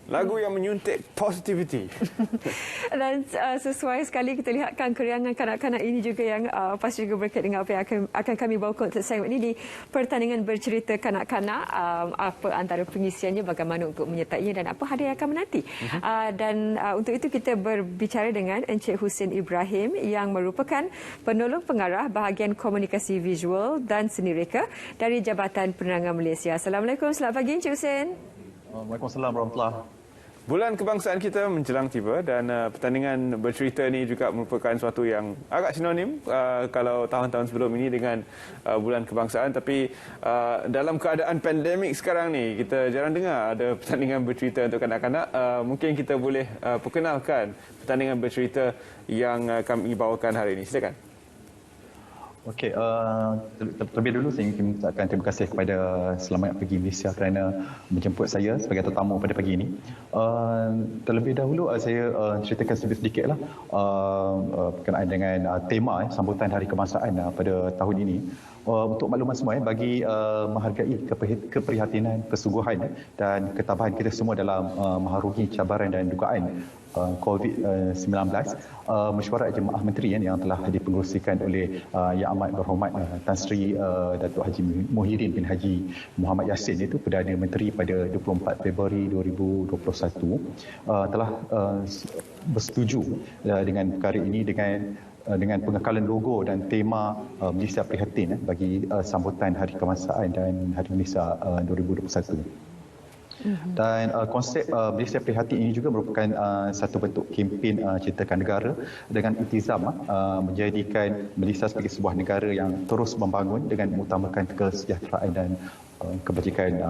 Lagu yang menyuntik positivity. Dan sesuai sekali kita lihatkan keriangan kanak-kanak ini juga yang pasti juga berkait dengan apa yang akan kami bawa untuk segmen ini di pertandingan bercerita kanak-kanak. Apa antara pengisiannya, bagaimana untuk menyertainya dan apa hadiah yang akan menanti. Dan untuk itu kita berbicara dengan Encik Hussein Ibrahim yang merupakan penolong pengarah bahagian komunikasi visual dan seni reka dari Jabatan Penerangan Malaysia. Assalamualaikum, selamat pagi Encik Hussein. Waalaikumsalam warahmatullahi. Bulan kebangsaan kita menjelang tiba dan pertandingan bercerita ini juga merupakan suatu yang agak sinonim kalau tahun-tahun sebelum ini dengan bulan kebangsaan. Tapi dalam keadaan pandemik sekarang ni, kita jarang dengar ada pertandingan bercerita untuk kanak-kanak. Mungkin kita boleh perkenalkan pertandingan bercerita yang kami bawakan hari ini. Silakan. Okey, terlebih dulu saya ingin mengucapkan terima kasih kepada Selamat Pagi Malaysia kerana menjemput saya sebagai tetamu pada pagi ini. Terlebih dahulu saya ceritakan sedikitlah berkenaan dengan tema sambutan Hari Kebangsaan pada tahun ini. Untuk makluman semua, bagi menghargai keprihatinan, kesungguhan dan ketabahan kita semua dalam mengharungi cabaran dan dugaan COVID-19, mesyuarat Jemaah Menteri yang telah dipengerusikan oleh Yang Amat Berhormat Tan Sri Datuk Haji Muhyiddin bin Haji Muhammad Yassin, itu Perdana Menteri pada 24 Februari 2021, telah bersetuju dengan perkara ini dengan pengekalan logo dan tema Malaysia Prihatin bagi sambutan Hari Kebangsaan dan Hari Malaysia 2021. Dan konsep Malaysia Prihatin ini juga merupakan satu bentuk kempen Ciptakan Negara dengan iltizam menjadikan Malaysia sebagai sebuah negara yang terus membangun dengan mengutamakan kesejahteraan dan kebajikan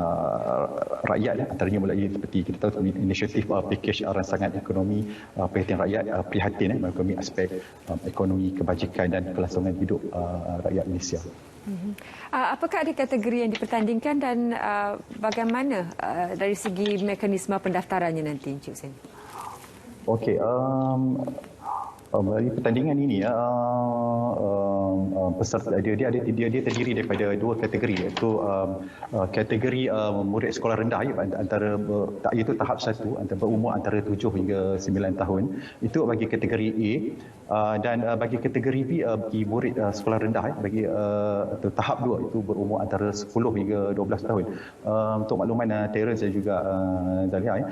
rakyat, antaranya mulai seperti kita tahu inisiatif pakej rangsangan ekonomi perhatian rakyat prihatin mengenai aspek ekonomi, kebajikan dan kelangsungan hidup rakyat Malaysia. Apakah ada kategori yang dipertandingkan dan bagaimana dari segi mekanisme pendaftarannya nanti, Encik Hussein? Okey, bagi pertandingan ini peserta dia terdiri daripada dua kategori, iaitu kategori murid sekolah rendah iaitu tahap 1 berumur antara 7 hingga 9 tahun, itu bagi kategori A, dan bagi kategori B bagi murid sekolah rendah bagi tahap 2 itu berumur antara 10 hingga 12 tahun. Untuk makluman Terence dan juga Zalia,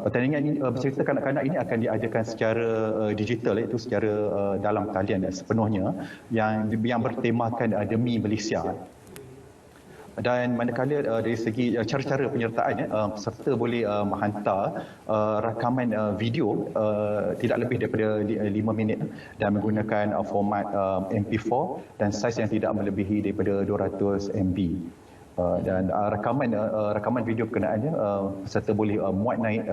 pertandingan ini bercerita kanak-kanak ini akan diadakan secara digital, iaitu secara dalam talian sepenuhnya yang bertemakan demi Malaysia. Dan manakala dari segi cara-cara penyertaan, peserta boleh menghantar rakaman video tidak lebih daripada 5 minit dan menggunakan format MP4 dan saiz yang tidak melebihi daripada 200 MB. Dan rakaman video berkenaannya peserta boleh muat naik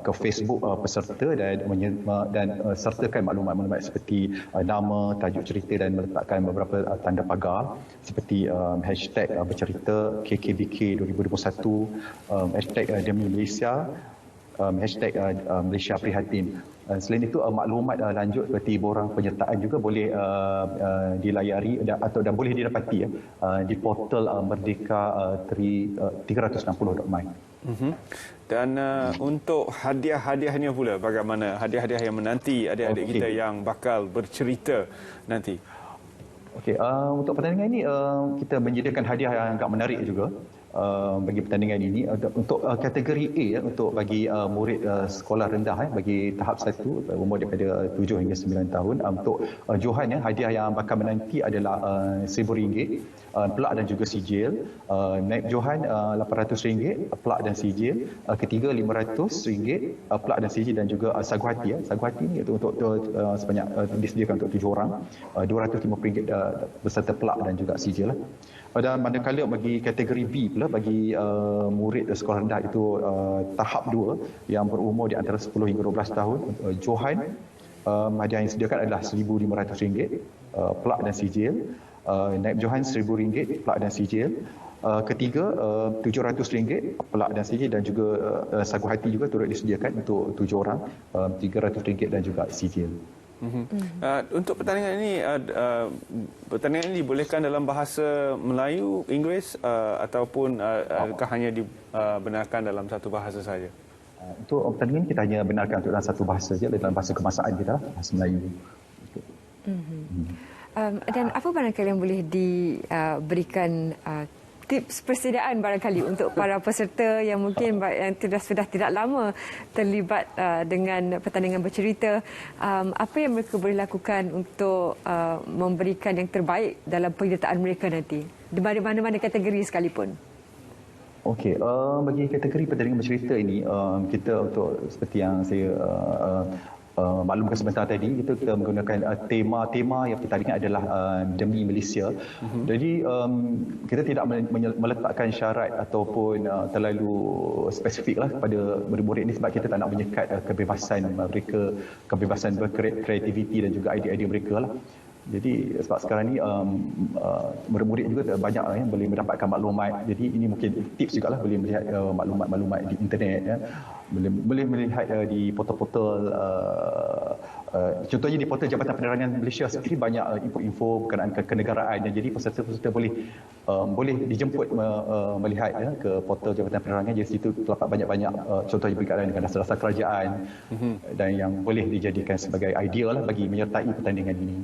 ke Facebook peserta dan sertakan maklumat-maklumat seperti nama, tajuk cerita dan meletakkan beberapa tanda pagar seperti hashtag bercerita KKBK 2021, hashtag Demi Malaysia, hashtag Malaysia Prihatin. Selain itu, maklumat lanjut seperti borang penyertaan juga boleh dilayari dan boleh didapati di portal Merdeka 360.my. Dan untuk hadiah-hadiahnya pula, bagaimana hadiah-hadiah yang menanti adik-adik kita yang bakal bercerita nanti? Okey, untuk pertandingan ini kita menyediakan hadiah yang agak menarik juga. Bagi pertandingan ini untuk kategori A untuk bagi murid sekolah rendah bagi tahap 1 umur daripada 7 hingga 9 tahun, untuk johan hadiah yang bakal menanti adalah RM1,000 pelak dan juga sijil, naib johan RM800 pelak dan sijil, ketiga RM500 pelak dan sijil, dan juga sagu hati. Sagu hati ini untuk sebanyak disediakan untuk 7 orang, RM250 beserta pelak dan juga sijil. Dan manakala bagi kategori B pula bagi murid sekolah rendah itu tahap 2 yang berumur di antara 10 hingga 12 tahun, johan hadiah yang disediakan adalah RM1,500 pelak dan sijil, naib johan RM1,000 pelak dan sijil, ketiga RM700 pelak dan sijil, dan juga sagu hati juga turut disediakan untuk 7 orang, RM300 dan juga sijil. Untuk pertandingan ini dibolehkan dalam bahasa Melayu, Inggeris ataupun adakah hanya dibenarkan dalam satu bahasa saja? Untuk pertandingan kita hanya benarkan untuk dalam satu bahasa saja, dalam bahasa kebangsaan kita, bahasa Melayu. Dan apa barangkali yang boleh diberikan tips persediaan barangkali untuk para peserta yang mungkin yang sudah tidak lama terlibat dengan pertandingan bercerita, apa yang mereka boleh lakukan untuk memberikan yang terbaik dalam penyertaan mereka nanti di mana-mana kategori sekalipun? Okey, bagi kategori pertandingan bercerita ini, kita untuk seperti yang saya maklumkan sebentar tadi, kita menggunakan tema yang pertandingan adalah demi Malaysia. Jadi kita tidak meletakkan syarat ataupun terlalu spesifik lah kepada murid-murid ini sebab kita tak nak menyekat kebebasan mereka, kebebasan berkreativiti dan juga idea-idea mereka lah. Jadi sebab sekarang ni murid-murid juga banyak yang boleh mendapatkan maklumat. Jadi ini mungkin tips jugalah, boleh melihat maklumat-maklumat di internet ya. Boleh melihat di portal-portal contohnya di portal Jabatan Penerangan Malaysia sendiri banyak info-info berkenaan kenegaraan. Jadi peserta-peserta boleh dijemput melihat ya, ke portal Jabatan Penerangan. Di situ terdapat banyak-banyak contohnya berkaitan dengan dasar-dasar kerajaan dan yang boleh dijadikan sebagai idea lah bagi menyertai pertandingan ini.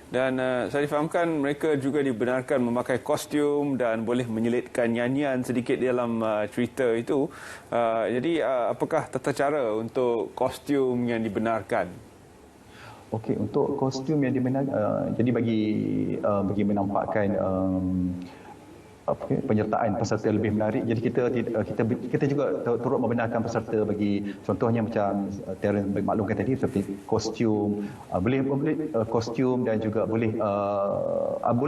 Dan saya difahamkan mereka juga dibenarkan memakai kostum dan boleh menyelitkan nyanyian sedikit dalam cerita itu. Jadi apakah tata cara untuk kostum yang dibenarkan? Okey, untuk kostum yang dibenarkan, jadi bagi menampakkan penyertaan peserta lebih menarik. Jadi kita juga turut membenarkan peserta bagi contohnya macam Terence maklumkan tadi seperti kostum, boleh kostum dan juga boleh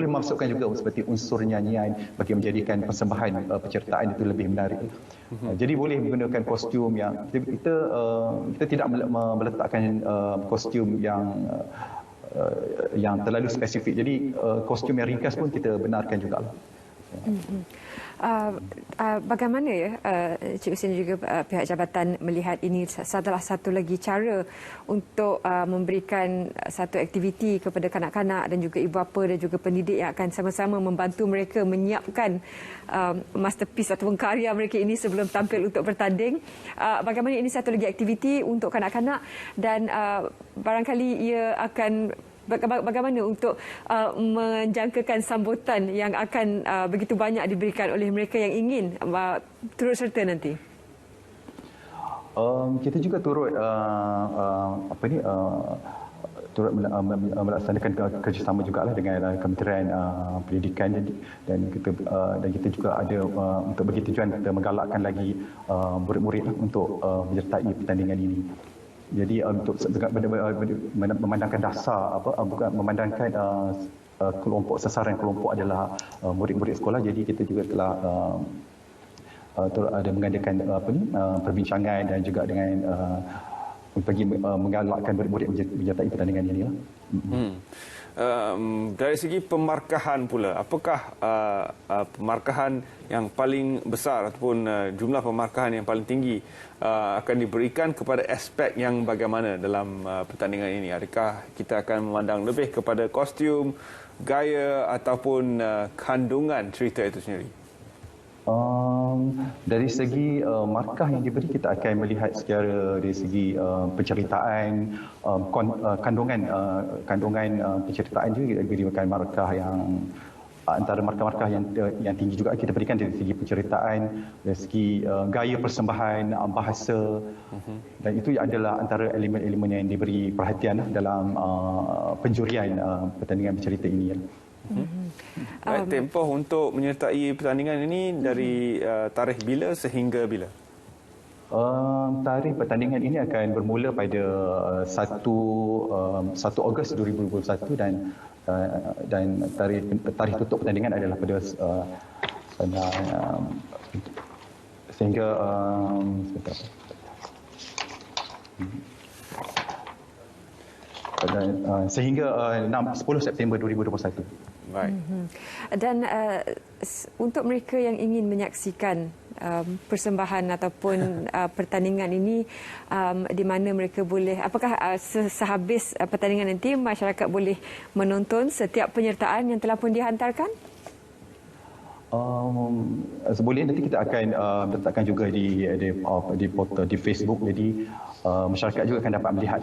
memasukkan juga seperti unsur nyanyian bagi menjadikan persembahan penyertaan itu lebih menarik. Jadi boleh menggunakan kostum yang kita tidak meletakkan kostum yang terlalu spesifik. Jadi kostum yang ringkas pun kita benarkan juga. Bagaimana ya Cik Husin juga pihak jabatan melihat ini adalah satu lagi cara untuk memberikan satu aktiviti kepada kanak-kanak dan juga ibu bapa dan juga pendidik yang akan sama-sama membantu mereka menyiapkan masterpiece ataupun karya mereka ini sebelum tampil untuk bertanding. Bagaimana ini satu lagi aktiviti untuk kanak-kanak dan barangkali ia akan bagaimana untuk menjangkakan sambutan yang akan begitu banyak diberikan oleh mereka yang ingin turut serta nanti? Kita juga turut turut melaksanakan kerjasama jugalah dengan Kementerian Pendidikan dan kita juga ada untuk bagi tujuan kita menggalakkan lagi murid-murid untuk menyertai pertandingan ini. Jadi untuk memandangkan dasar bukan memandangkan kelompok sasaran kelompok adalah murid-murid sekolah, jadi kita juga telah ada mengadakan perbincangan dan juga dengan bagi menggalakkan murid-murid menyertai pertandingan ini lah. Dari segi pemarkahan pula, apakah pemarkahan yang paling besar ataupun jumlah pemarkahan yang paling tinggi akan diberikan kepada aspek yang bagaimana dalam pertandingan ini? Adakah kita akan memandang lebih kepada kostum, gaya ataupun kandungan cerita itu sendiri? Dari segi markah yang diberi, kita akan melihat secara dari segi penceritaan, kandungan penceritaan juga diberikan markah yang antara markah-markah yang tinggi juga kita berikan dari segi penceritaan, dari segi gaya persembahan, bahasa, dan itu adalah antara elemen-elemen yang diberi perhatian dalam penjurian pertandingan bercerita ini. Tempoh untuk menyertai pertandingan ini dari tarikh bila sehingga bila? Tarikh pertandingan ini akan bermula pada 1 Ogos 2021 dan tarikh tutup pertandingan adalah pada sehingga sehingga 10 September 2021. Baik. Dan untuk mereka yang ingin menyaksikan persembahan ataupun pertandingan ini di mana mereka boleh, apakah sehabis pertandingan nanti masyarakat boleh menonton setiap penyertaan yang telah pun dihantarkan? Boleh, nanti kita akan letakkan juga di portal di Facebook, jadi masyarakat juga akan dapat melihat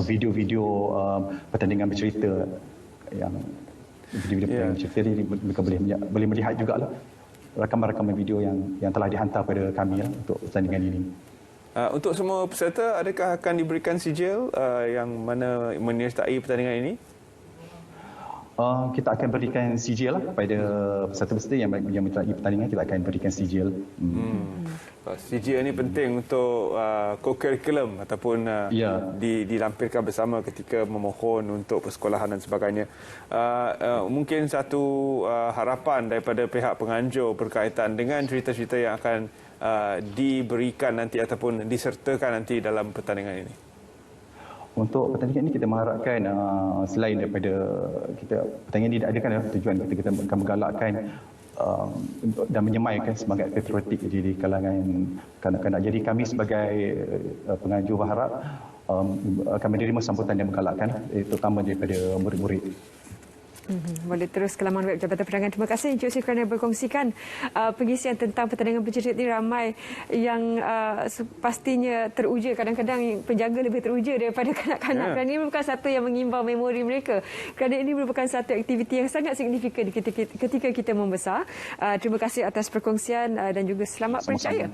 video-video pertandingan bercerita yang video-video bercerita ini, mereka boleh melihat juga lah rakaman-rakaman video yang telah dihantar pada kami untuk pertandingan ini. Untuk semua peserta, adakah akan diberikan sijil yang mana menyertai pertandingan ini? Kita akan berikan sijil lah kepada peserta-peserta yang menyertai pertandingan. Kita akan berikan sijil. Sijil ini penting untuk co-curriculum ataupun dilampirkan bersama ketika memohon untuk persekolahan dan sebagainya. Mungkin satu harapan daripada pihak penganjur berkaitan dengan cerita-cerita yang akan diberikan nanti ataupun disertakan nanti dalam pertandingan ini. Untuk pertandingan ini kita mengharapkan selain daripada pertandingan ini adakan tujuan kita akan menggalakkan dan menyemaikan semangat patriotik di kalangan kanak-kanak. Jadi kami sebagai penganjur berharap akan menerima sambutan yang menggalakkan, terutama daripada murid-murid. Boleh terus ke laman web Jabatan Penerangan. Terima kasih Encik Yusif kerana berkongsikan pengisian tentang pertandingan bercerita ini. Ramai yang pastinya teruja, kadang-kadang penjaga lebih teruja daripada kanak-kanak. Kerana ini merupakan satu yang mengimbau memori mereka. Kerana ini merupakan satu aktiviti yang sangat signifikan ketika kita membesar. Terima kasih atas perkongsian dan juga selamat berjaya.